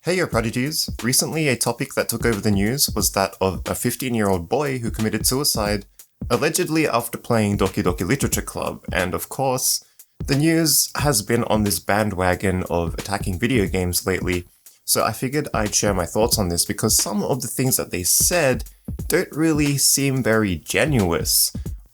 Hey your prodigies! Recently a topic that took over the news was that of a 15-year-old boy who committed suicide, allegedly after playing Doki Doki Literature Club, and of course, the news has been on this bandwagon of attacking video games lately, so I figured I'd share my thoughts on this because some of the things that they said don't really seem very genuine.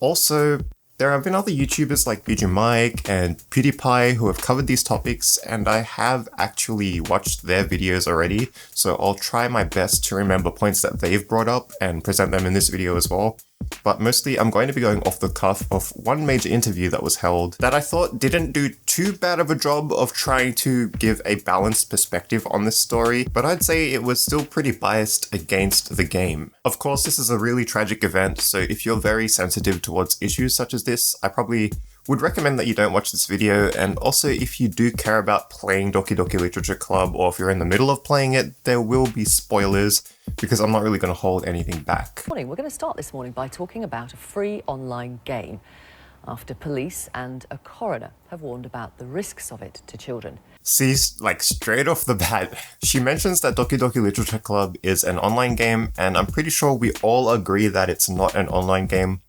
Also, there have been other YouTubers like BG Mike and PewDiePie who have covered these topics, and I have actually watched their videos already, so I'll try my best to remember points that they've brought up and present them in this video as well. But mostly I'm going to be going off the cuff of one major interview that was held that I thought didn't do too bad of a job of trying to give a balanced perspective on this story, but I'd say it was still pretty biased against the game. Of course, this is a really tragic event, so if you're very sensitive towards issues such as this, I probably would recommend that you don't watch this video, and also if you do care about playing Doki Doki Literature Club, or if you're in the middle of playing it, there will be spoilers, because I'm not really going to hold anything back. We're going to start this morning by talking about a free online game, after police and a coroner have warned about the risks of it to children. See, like straight off the bat, she mentions that Doki Doki Literature Club is an online game, and I'm pretty sure we all agree that it's not an online game.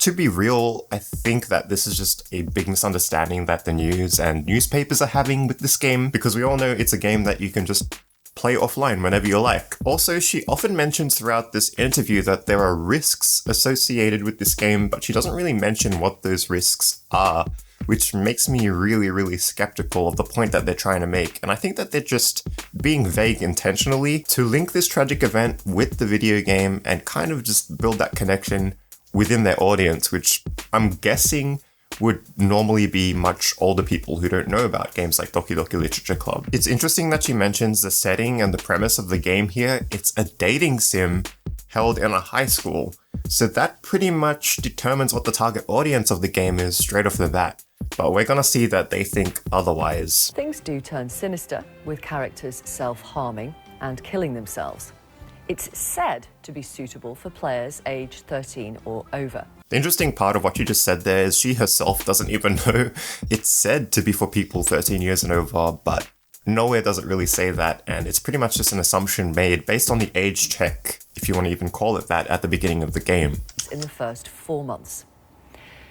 To be real, I think that this is just a big misunderstanding that the news and newspapers are having with this game, because we all know it's a game that you can just play offline whenever you like. Also, she often mentions throughout this interview that there are risks associated with this game, but she doesn't really mention what those risks are, which makes me really skeptical of the point that they're trying to make. And I think that they're just being vague intentionally to link this tragic event with the video game and kind of just build that connection within their audience, which I'm guessing would normally be much older people who don't know about games like Doki Doki Literature Club. It's interesting that she mentions the setting and the premise of the game here. It's a dating sim held in a high school, so that pretty much determines what the target audience of the game is straight off the bat. But we're gonna see that they think otherwise. Things do turn sinister, with characters self-harming and killing themselves. It's said to be suitable for players aged 13 or over. The interesting part of what you just said there is she herself doesn't even know it's said to be for people 13 years and over, but nowhere does it really say that, and it's pretty much just an assumption made based on the age check, if you want to even call it that, at the beginning of the game. In the first 4 months.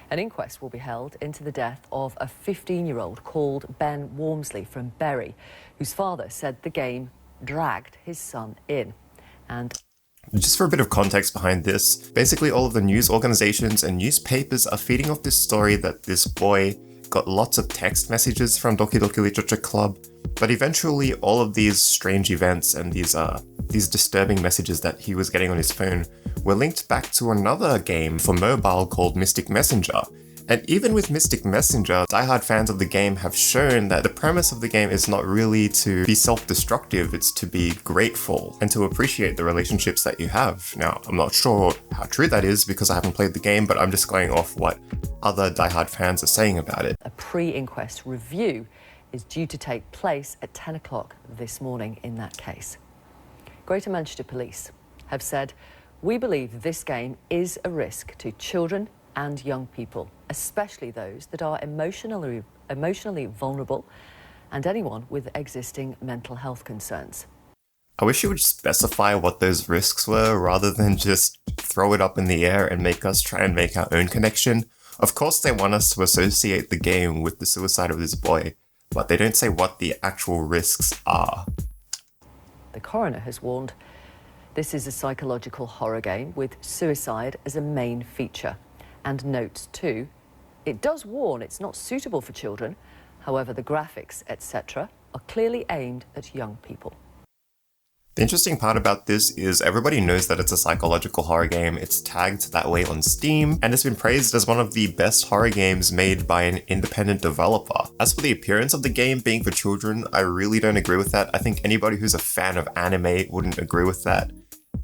An inquest will be held into the death of a 15-year-old called Ben Wormsley from Bury, whose father said the game dragged his son in. And just for a bit of context behind this, basically all of the news organizations and newspapers are feeding off this story that this boy got lots of text messages from Doki Doki Literature Club, but eventually all of these strange events and these disturbing messages that he was getting on his phone were linked back to another game for mobile called Mystic Messenger. And even with Mystic Messenger, diehard fans of the game have shown that the premise of the game is not really to be self-destructive, it's to be grateful and to appreciate the relationships that you have. Now, I'm not sure how true that is because I haven't played the game, but I'm just going off what other diehard fans are saying about it. A pre-inquest review is due to take place at 10 o'clock this morning in that case. Greater Manchester Police have said, "We believe this game is a risk to children and young people, especially those that are emotionally vulnerable and anyone with existing mental health concerns." I wish you would specify what those risks were rather than just throw it up in the air and make us try and make our own connection. Of course they want us to associate the game with the suicide of this boy, but they don't say what the actual risks are. The coroner has warned this is a psychological horror game with suicide as a main feature. And notes too, it does warn it's not suitable for children. However, the graphics, etc., are clearly aimed at young people. The interesting part about this is everybody knows that it's a psychological horror game. It's tagged that way on Steam, and it's been praised as one of the best horror games made by an independent developer. As for the appearance of the game being for children, I really don't agree with that. I think anybody who's a fan of anime wouldn't agree with that.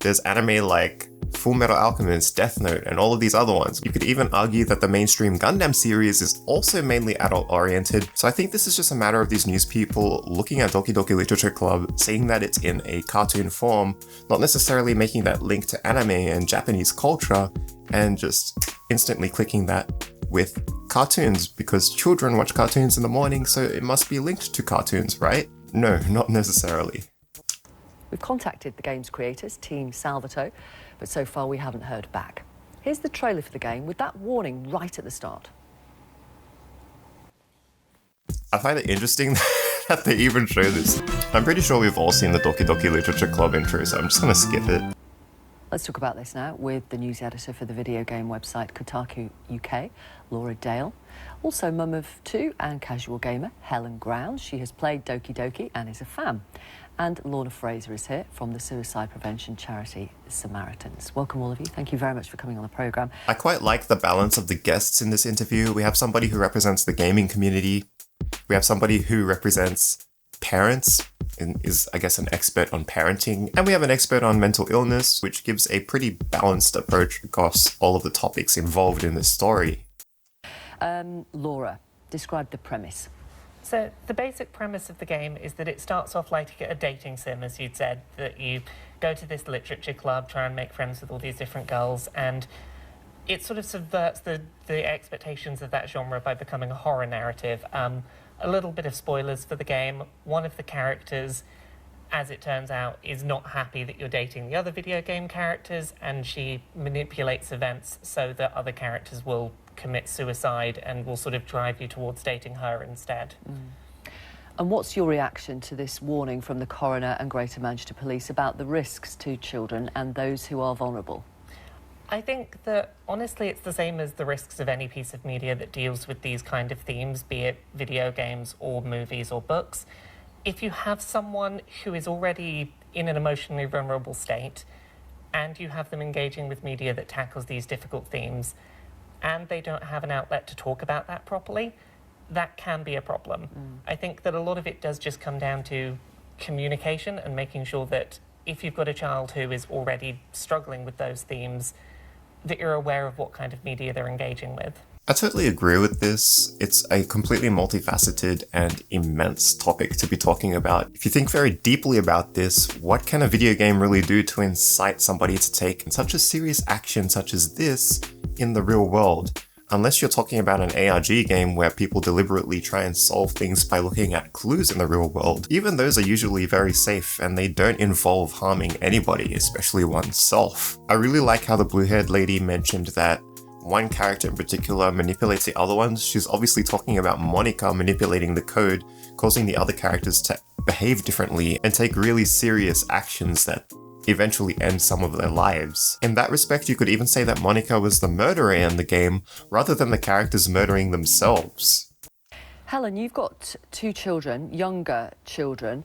There's anime like Full Metal Alchemist, Death Note, and all of these other ones. You could even argue that the mainstream Gundam series is also mainly adult-oriented, so I think this is just a matter of these news people looking at Doki Doki Literature Club, seeing that it's in a cartoon form, not necessarily making that link to anime and Japanese culture, and just instantly clicking that with cartoons, because children watch cartoons in the morning, so it must be linked to cartoons, right? No, not necessarily. We've contacted the game's creators, Team Salvato, but so far we haven't heard back. Here's the trailer for the game with that warning right at the start. I find it interesting that they even show this. I'm pretty sure we've all seen the Doki Doki Literature Club intro, so I'm just gonna skip it. Let's talk about this now with the news editor for the video game website Kotaku UK, Laura Dale. Also mum of two and casual gamer, Helen Grounds. She has played Doki Doki and is a fan. And Lorna Fraser is here from the suicide prevention charity Samaritans. Welcome all of you. Thank you very much for coming on the programme. I quite like the balance of the guests in this interview. We have somebody who represents the gaming community. We have somebody who represents parents and is, I guess, an expert on parenting. And we have an expert on mental illness, which gives a pretty balanced approach across all of the topics involved in this story. Laura, describe the premise. So the basic premise of the game is that it starts off like a dating sim, as you'd said, that you go to this literature club, try and make friends with all these different girls, and it sort of subverts the expectations of that genre by becoming a horror narrative. A little bit of spoilers for the game. One of the characters, as it turns out, is not happy that you're dating the other video game characters, and she manipulates events so that other characters will commit suicide and will sort of drive you towards dating her instead. And what's your reaction to this warning from the coroner and Greater Manchester Police about the risks to children and those who are vulnerable? I think that, honestly, it's the same as the risks of any piece of media that deals with these kind of themes, be it video games or movies or books. If you have someone who is already in an emotionally vulnerable state and you have them engaging with media that tackles these difficult themes and they don't have an outlet to talk about that properly, that can be a problem. I think that a lot of it does just come down to communication and making sure that if you've got a child who is already struggling with those themes, that you're aware of what kind of media they're engaging with. I totally agree with this. It's a completely multifaceted and immense topic to be talking about. If you think very deeply about this, what can a video game really do to incite somebody to take such a serious action such as this in the real world? Unless you're talking about an ARG game where people deliberately try and solve things by looking at clues in the real world, even those are usually very safe and they don't involve harming anybody, especially oneself. I really like how the blue-haired lady mentioned that one character in particular manipulates the other ones. She's obviously talking about Monica manipulating the code, causing the other characters to behave differently and take really serious actions that eventually end some of their lives. In that respect, you could even say that Monica was the murderer in the game, rather than the characters murdering themselves. Helen, you've got two children, younger children.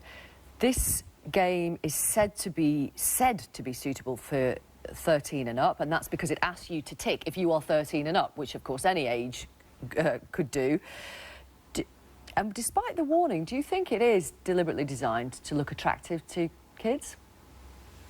This game is said to be suitable for 13 and up, and that's because it asks you to tick if you are 13 and up, which of course any age could do. And despite the warning, do you think it is deliberately designed to look attractive to kids?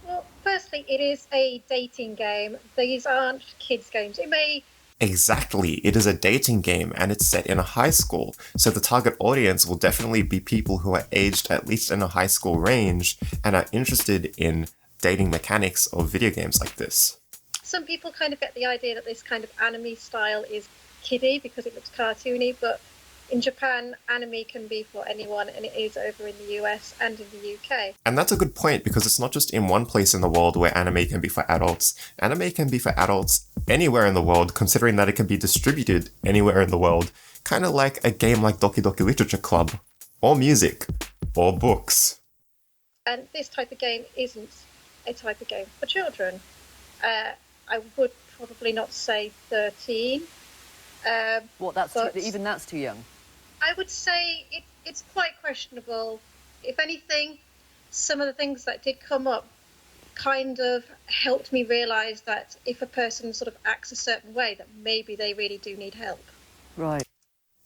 Well, firstly, it is a dating game. These aren't kids' games. It may... Exactly, it is a dating game and it's set in a high school, so the target audience will definitely be people who are aged at least in a high school range and are interested in dating mechanics of video games like this. Some people kind of get the idea that this kind of anime style is kiddie because it looks cartoony, but in Japan, anime can be for anyone, and it is over in the US and in the UK. And that's a good point, because it's not just in one place in the world where anime can be for adults. Anime can be for adults anywhere in the world, considering that it can be distributed anywhere in the world, kind of like a game like Doki Doki Literature Club, or music, or books. And this type of game isn't a type of game for children. I would probably not say 13. Even that's too young? I would say it's quite questionable. If anything, some of the things that did come up kind of helped me realise that if a person sort of acts a certain way, that maybe they really do need help. Right.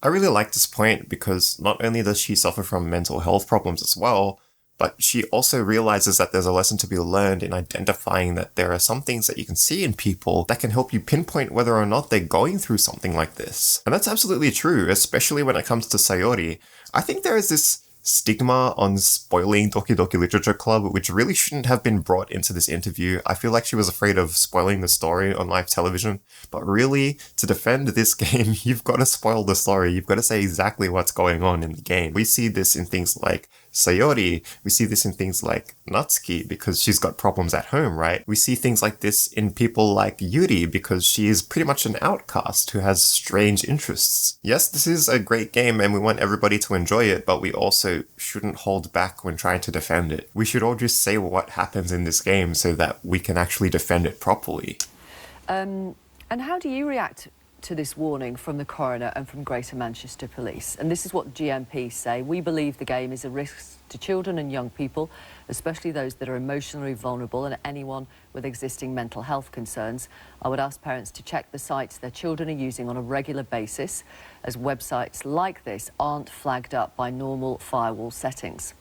I really like this point because not only does she suffer from mental health problems as well, but she also realizes that there's a lesson to be learned in identifying that there are some things that you can see in people that can help you pinpoint whether or not they're going through something like this. And that's absolutely true, especially when it comes to Sayori. I think there is this stigma on spoiling Doki Doki Literature Club, which really shouldn't have been brought into this interview. I feel like she was afraid of spoiling the story on live television, but really, to defend this game, you've got to spoil the story. You've got to say exactly what's going on in the game. We see this in things like Sayori. We see this in things like Natsuki because she's got problems at home, right? We see things like this in people like Yuri because she is pretty much an outcast who has strange interests. Yes, this is a great game and we want everybody to enjoy it, but we also shouldn't hold back when trying to defend it. We should all just say what happens in this game so that we can actually defend it properly. And how do you react to this warning from the coroner and from Greater Manchester Police? And this is what GMP say: we believe the game is a risk to children and young people, especially those that are emotionally vulnerable and anyone with existing mental health concerns. I would ask parents to check the sites their children are using on a regular basis, as websites like this aren't flagged up by normal firewall settings.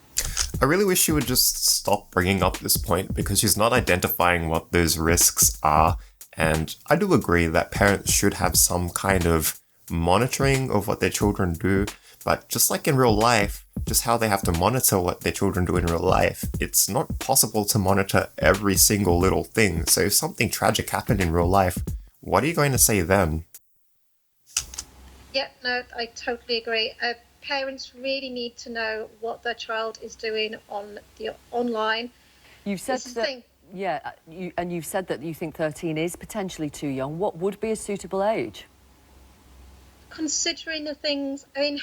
I really wish she would just stop bringing up this point because she's not identifying what those risks are. And I do agree that parents should have some kind of monitoring of what their children do, but just like in real life, just how they have to monitor what their children do in real life, it's not possible to monitor every single little thing. So if something tragic happened in real life, what are you going to say then? Yeah, no, I totally agree. Parents really need to know what their child is doing on the online. You've said that. Yeah, you've said that you think 13 is potentially too young. What would be a suitable age? Considering the things, I mean,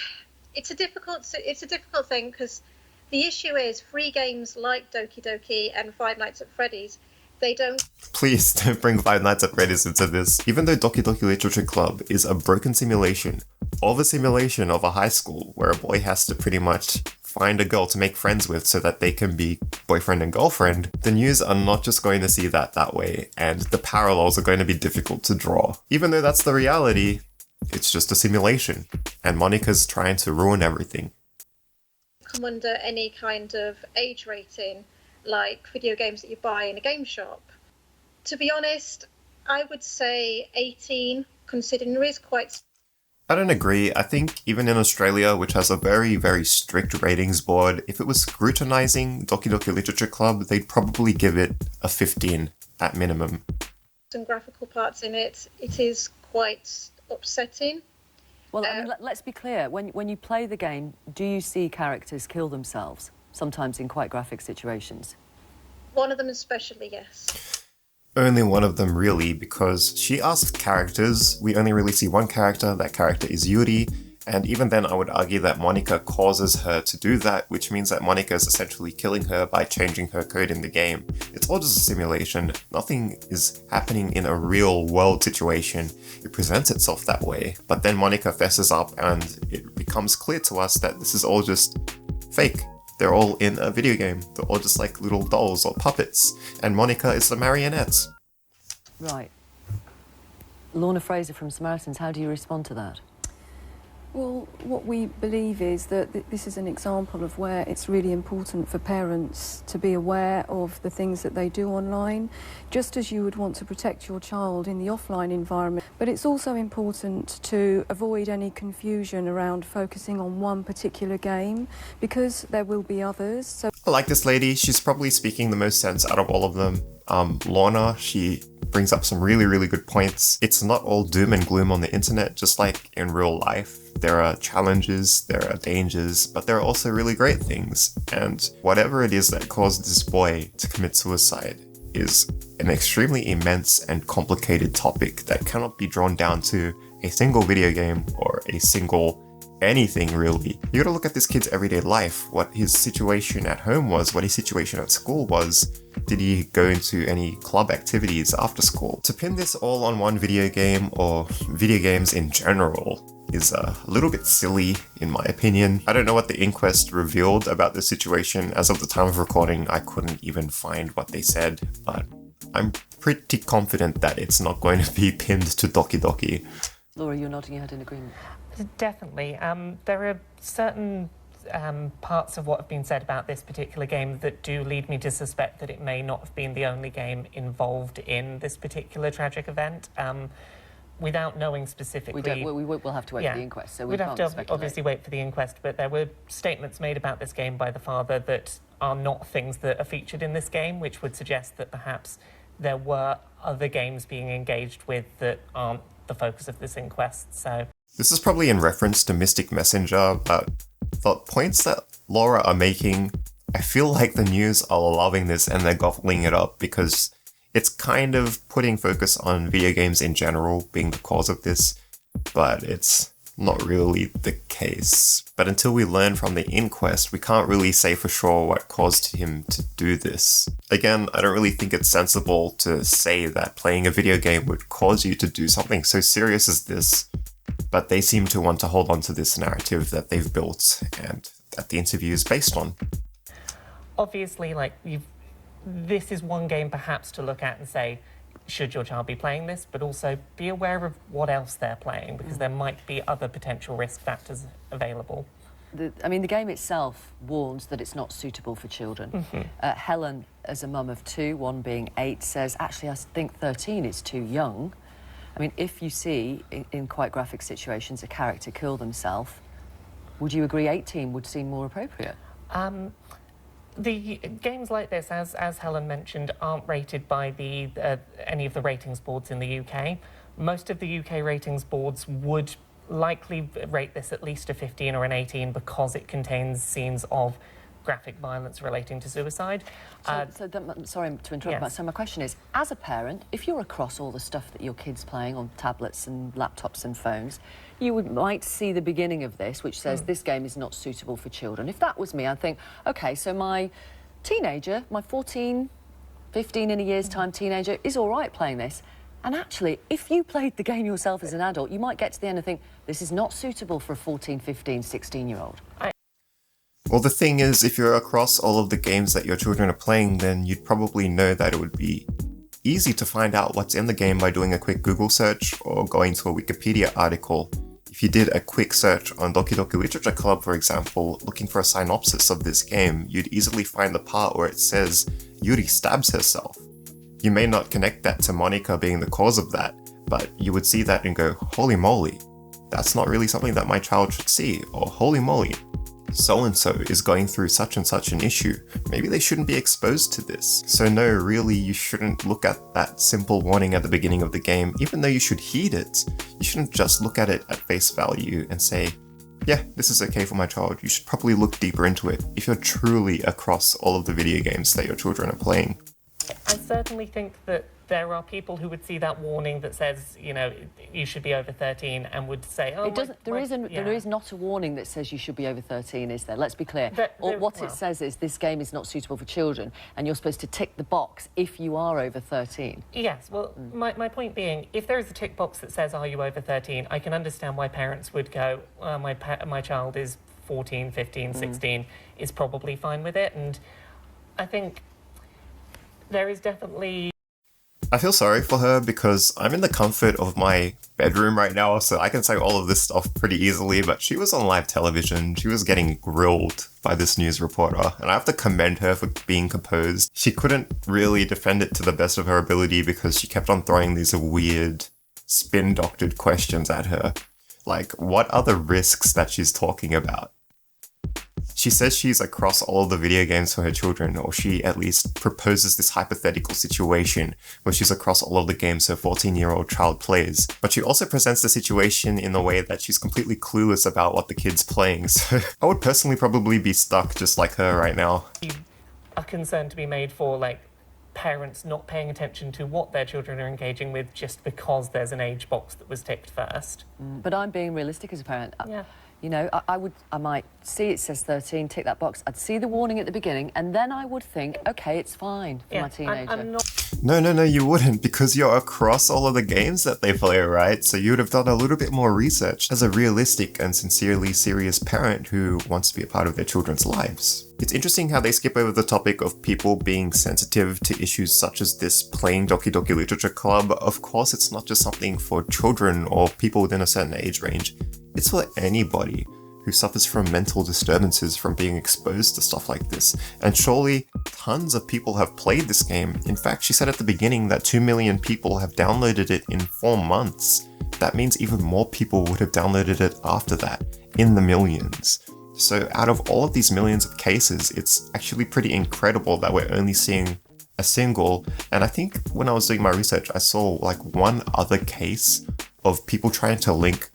it's a difficult thing because the issue is free games like Doki Doki and Five Nights at Freddy's, they don't... Please don't bring Five Nights at Freddy's into this. Even though Doki Doki Literature Club is a broken simulation of a high school where a boy has to pretty much find a girl to make friends with so that they can be boyfriend and girlfriend, the news are not just going to see that way, and the parallels are going to be difficult to draw. Even though that's the reality, it's just a simulation, and Monica's trying to ruin everything. Come under any kind of age rating, like video games that you buy in a game shop. To be honest, I would say 18, considering there is quite... I don't agree. I think even in Australia, which has a very, very strict ratings board, if it was scrutinizing Doki Doki Literature Club, they'd probably give it a 15 at minimum. Some graphical parts in it, it is quite upsetting. Well, I mean, let's be clear. When you play the game, do you see characters kill themselves, sometimes in quite graphic situations? One of them especially, yes. Only one of them really, because she asked characters. We only really see one character. That character is Yuri, and even then I would argue that Monica causes her to do that, which means that Monica is essentially killing her by changing her code in the game. It's all just a simulation. Nothing is happening in a real world situation. It presents itself that way, but then Monica fesses up and it becomes clear to us that this is all just fake. They're all in a video game. They're all just like little dolls or puppets. And Monica is the marionette. Right. Lorna Fraser from Samaritans, how do you respond to that? Well, what we believe is that this is an example of where it's really important for parents to be aware of the things that they do online, just as you would want to protect your child in the offline environment. But it's also important to avoid any confusion around focusing on one particular game, because there will be others. So I like this lady. She's probably speaking the most sense out of all of them. Lorna, she brings up some really, really good points. It's not all doom and gloom on the internet, just like in real life. There are challenges, there are dangers, but there are also really great things. And whatever it is that caused this boy to commit suicide is an extremely immense and complicated topic that cannot be drawn down to a single video game or a single anything really. You gotta look at this kid's everyday life, what his situation at home was, what his situation at school was. Did he go into any club activities after school? To pin this all on one video game, or video games in general, is a little bit silly in my opinion. I don't know what the inquest revealed about the situation. As of the time of recording, I couldn't even find what they said, but I'm pretty confident that it's not going to be pinned to Doki Doki. Laura, you're nodding your head in agreement. Definitely. There are certain parts of what have been said about this particular game that do lead me to suspect that it may not have been the only game involved in this particular tragic event. Without knowing specifically... We'll have to wait for the inquest, so we'd have to obviously wait for the inquest, but there were statements made about this game by the father that are not things that are featured in this game, which would suggest that perhaps there were other games being engaged with that aren't the focus of this inquest, so... This is probably in reference to Mystic Messenger, but the points that Laura are making, I feel like the news are loving this and they're gobbling it up because it's kind of putting focus on video games in general being the cause of this, but it's not really the case. But until we learn from the inquest, we can't really say for sure what caused him to do this. Again, I don't really think it's sensible to say that playing a video game would cause you to do something so serious as this, but they seem to want to hold on to this narrative that they've built and that the interview is based on. Obviously, this is one game perhaps to look at and say, should your child be playing this? But also be aware of what else they're playing, because there might be other potential risk factors available. The game itself warns that it's not suitable for children. Helen, as a mum of two, one being 8, says, actually, I think 13 is too young. I mean, if you see, in quite graphic situations, a character kill themselves, would you agree 18 would seem more appropriate? The games like this, as Helen mentioned, aren't rated by any of the ratings boards in the UK. Most of the UK ratings boards would likely rate this at least a 15 or an 18 because it contains scenes of graphic violence relating to suicide. Sorry to interrupt, yes. so my question is, as a parent, if you're across all the stuff that your kid's playing on tablets and laptops and phones, you might see the beginning of this, which says this game is not suitable for children. If that was me, I'd think, OK, so my teenager, my 14, 15 in a year's time teenager, is all right playing this. And actually, if you played the game yourself as an adult, you might get to the end and think, this is not suitable for a 14, 15, 16-year-old. Well, the thing is, if you're across all of the games that your children are playing, then you'd probably know that it would be easy to find out what's in the game by doing a quick Google search or going to a Wikipedia article. If you did a quick search on Doki Doki Literature Club, for example, looking for a synopsis of this game, you'd easily find the part where it says Yuri stabs herself. You may not connect that to Monica being the cause of that, but you would see that and go, holy moly, that's not really something that my child should see, or holy moly, so-and-so is going through such and such an issue. Maybe they shouldn't be exposed to this. So no, really, you shouldn't look at that simple warning at the beginning of the game, even though you should heed it. You shouldn't just look at it at face value and say, yeah, this is okay for my child. You should probably look deeper into it if you're truly across all of the video games that your children are playing. I certainly think that there are people who would see that warning that says, you know, you should be over 13 and would say, oh, it doesn't, there is not a warning that says you should be over 13, is there? Let's be clear. It says is this game is not suitable for children, and you're supposed to tick the box if you are over 13. Yes, well, my point being, if there is a tick box that says, are you over 13, I can understand why parents would go, my child is 14, 15, 16, is probably fine with it. And I think there is definitely... I feel sorry for her because I'm in the comfort of my bedroom right now, so I can say all of this stuff pretty easily, but she was on live television, she was getting grilled by this news reporter, and I have to commend her for being composed. She couldn't really defend it to the best of her ability because she kept on throwing these weird, spin-doctored questions at her. Like, what are the risks that she's talking about? She says she's across all of the video games for her children, or she at least proposes this hypothetical situation where she's across all of the games her 14-year-old child plays. But she also presents the situation in a way that she's completely clueless about what the kid's playing, so I would personally probably be stuck just like her right now. A concern to be made for, like, parents not paying attention to what their children are engaging with just because there's an age box that was ticked first. But I'm being realistic as a parent. Yeah. You know, I might see it says 13, tick that box. I'd see the warning at the beginning, and then I would think, okay, it's fine for my teenager. I'm not... No, you wouldn't, because you're across all of the games that they play, right? So you would have done a little bit more research as a realistic and sincerely serious parent who wants to be a part of their children's lives. It's interesting how they skip over the topic of people being sensitive to issues such as this playing Doki Doki Literature Club. Of course, it's not just something for children or people within a certain age range. It's for anybody who suffers from mental disturbances from being exposed to stuff like this. And surely tons of people have played this game. In fact, she said at the beginning that 2 million people have downloaded it in 4 months. That means even more people would have downloaded it after that, in the millions. So out of all of these millions of cases, it's actually pretty incredible that we're only seeing a single. And I think when I was doing my research, I saw like one other case of people trying to link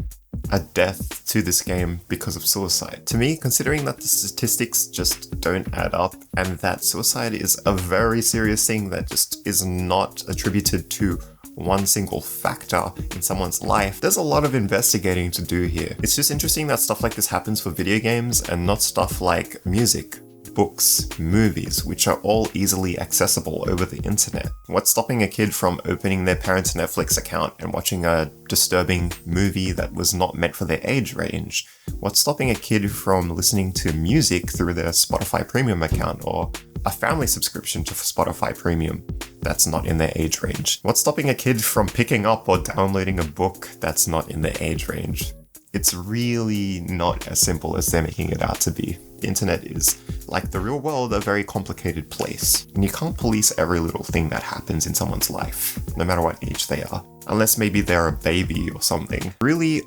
a death to this game because of suicide. To me, considering that the statistics just don't add up and that suicide is a very serious thing that just is not attributed to one single factor in someone's life, there's a lot of investigating to do here. It's just interesting that stuff like this happens for video games and not stuff like music, books, movies, which are all easily accessible over the internet. What's stopping a kid from opening their parents' Netflix account and watching a disturbing movie that was not meant for their age range? What's stopping a kid from listening to music through their Spotify Premium account or a family subscription to Spotify Premium that's not in their age range? What's stopping a kid from picking up or downloading a book that's not in their age range? It's really not as simple as they're making it out to be. The internet is, like the real world, a very complicated place, and you can't police every little thing that happens in someone's life, no matter what age they are, unless maybe they're a baby or something. Really,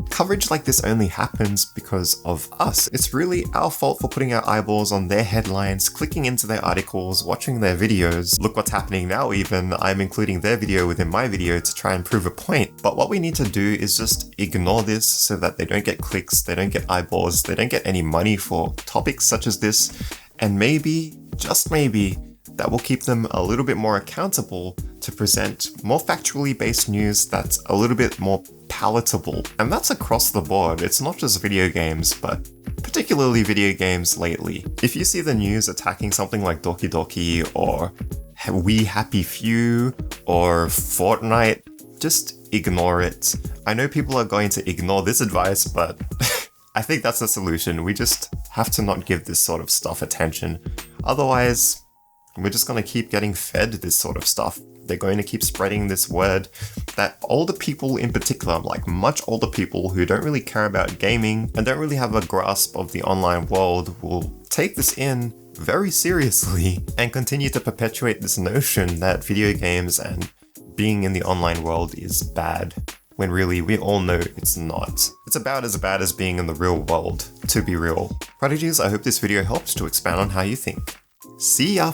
coverage like this only happens because of us. It's really our fault for putting our eyeballs on their headlines, clicking into their articles, watching their videos. Look what's happening now even, I'm including their video within my video to try and prove a point. But what we need to do is just ignore this so that they don't get clicks, they don't get eyeballs, they don't get any money for topics such as this, and maybe, just maybe, that will keep them a little bit more accountable to present more factually based news that's a little bit more palatable. And that's across the board. It's not just video games, but particularly video games lately. If you see the news attacking something like Doki Doki or We Happy Few or Fortnite, just ignore it. I know people are going to ignore this advice, but I think that's the solution. We just have to not give this sort of stuff attention. Otherwise, we're just going to keep getting fed this sort of stuff. They're going to keep spreading this word that older people in particular, like much older people who don't really care about gaming and don't really have a grasp of the online world, will take this in very seriously and continue to perpetuate this notion that video games and being in the online world is bad, when really we all know it's not. It's about as bad as being in the real world, to be real. Prodigies, I hope this video helps to expand on how you think. See ya!